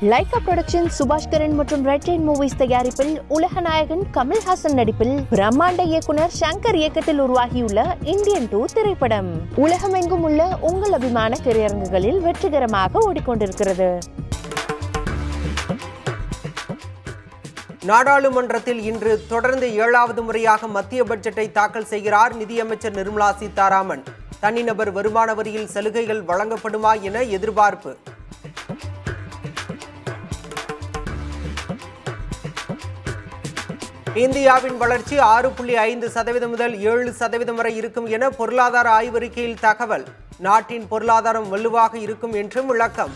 Lyca production Subaskaran மற்றும் red rain movies தயாரிப்பில் உலக நாயகன் கமல்ஹாசன் நடிப்பில் பிரம்மாண்ட இயக்குனர் சங்கர் இயக்கத்தில் உருவாகியுள்ள இந்தியன் 2 திரைப்படம் உலகமெங்கும் உள்ள உங்கள் அபிமான திரையரங்குகளில் வெற்றிகரமாக ஓடிக்கொண்டிருக்கிறது. நாடாளுமன்றத்தில் இன்று தொடர்ந்து 7வது முறையாக மத்திய பட்ஜெட்டை தாக்கல் செய்கிறார் நிதியமைச்சர் நிர்மலா சீதாராமன். தனிநபர் வருமான வரியில் சலுகைகள் வழங்கப்படுமா என எதிர்பார்ப்பு. இந்தியாவின் வளர்ச்சி 6.5% முதல் 7% வரை இருக்கும் என பொருளாதார ஆய்வறிக்கையில் தகவல். நாட்டின் பொருளாதாரம் வலுவாக இருக்கும் என்றும் விளக்கம்.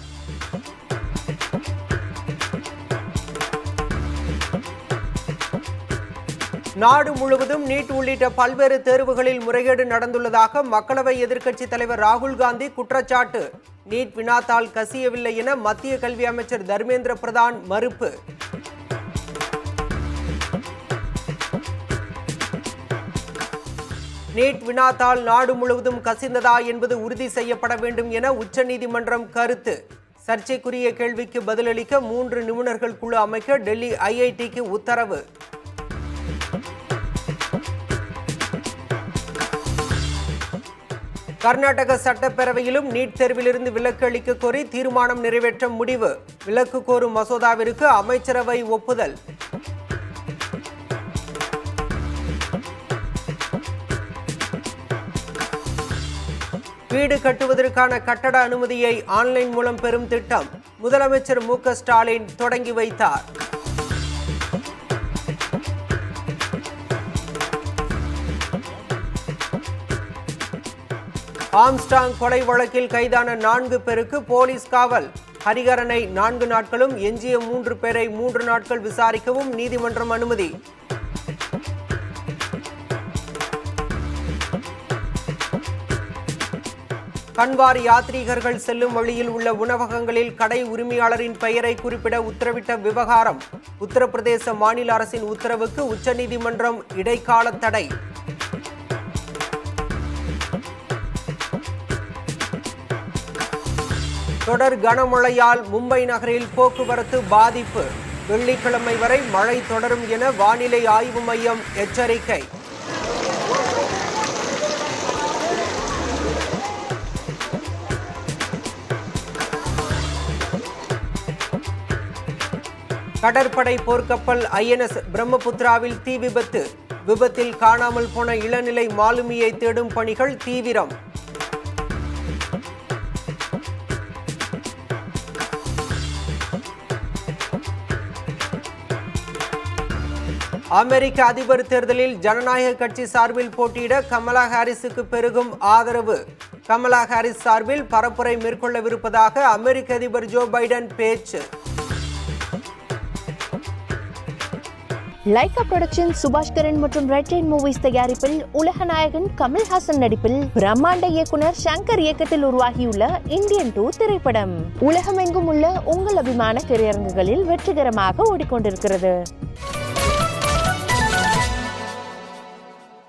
நாடு முழுவதும் நீட் உள்ளிட்ட பல்வேறு தேர்வுகளில் முறைகேடு நடந்துள்ளதாக மக்களவை எதிர்க்கட்சித் தலைவர் ராகுல் காந்தி குற்றச்சாட்டு. நீட் வினாத்தாள் கசியவில்லை என மத்திய கல்வி அமைச்சர் தர்மேந்திர பிரதான் மறுப்பு. நீட் வினாத்தாள் நாடு முழுவதும் கசிந்ததா என்பது உறுதி செய்யப்பட வேண்டும் என உச்சநீதிமன்றம் கருத்து. சர்ச்சைக்குரிய கேள்விக்கு பதிலளிக்க 3 நிபுணர்கள் குழு அமைக்க டெல்லி ஐஐடிக்கு உத்தரவு. கர்நாடக சட்டப்பேரவையிலும் நீட் தேர்விலிருந்து விலக்கு அளிக்க கோரி தீர்மானம் நிறைவேற்ற முடிவு. விலக்கு கோரும் மசோதாவிற்கு அமைச்சரவை ஒப்புதல். வீடு கட்டுவதற்கான கட்டட அனுமதியை ஆன்லைன் மூலம் பெறும் திட்டம் முதலமைச்சர் மு.க. ஸ்டாலின் தொடங்கி வைத்தார். ஆம்ஸ்டாங் கொலை வழக்கில் கைதான 4 பேருக்கு போலீஸ் காவல். ஹரிகரனை 4 நாட்களும் எஞ்சிய 3 பேரை 3 நாட்கள் விசாரிக்கவும் நீதிமன்றம் அனுமதி. கன்வார் யாத்ரீகர்கள் செல்லும் வழியில் உள்ள உணவகங்களில் கடை உரிமையாளரின் பெயரை குறிப்பிட உத்தரவிட்ட விவகாரம். உத்தரப்பிரதேச மாநில அரசின் உத்தரவுக்கு உச்சநீதிமன்றம் இடைக்கால தடை. தொடர் கனமழையால் மும்பை நகரில் போக்குவரத்து பாதிப்பு. வெள்ளிக்கிழமை வரை மழை தொடரும் என வானிலை ஆய்வு மையம் எச்சரிக்கை. கடற்படை போர்க்கப்பல் INS பிரம்மபுத்திராவில் தீ விபத்து. விபத்தில் காணாமல் போன இளநிலை மாலுமியை தேடும் பணிகள் தீவிரம். அமெரிக்க அதிபர் தேர்தலில் ஜனநாயக கட்சி சார்பில் போட்டியிட கமலா ஹாரிஸுக்கு பெருகும் ஆதரவு. கமலா ஹாரிஸ் சார்பில் பரப்புரை மேற்கொள்ளவிருப்பதாக அமெரிக்க அதிபர் ஜோ பைடன் பேச்சு. லைகா புரொடக்ஷன் சுபாஷ்கரன் மற்றும் ரெட் ரெயின் மூவிஸ் தயாரிப்பில் உலக நாயகன் கமல்ஹாசன் நடிப்பில் பிரம்மாண்ட இயக்குனர் சங்கர் இயக்கத்தில் உருவாகியுள்ள இந்தியன் 2 திரைப்படம் உலகமெங்கும் உள்ள உங்கள் அபிமான திரையரங்குகளில் வெற்றிகரமாக ஓடிக்கொண்டிருக்கிறது.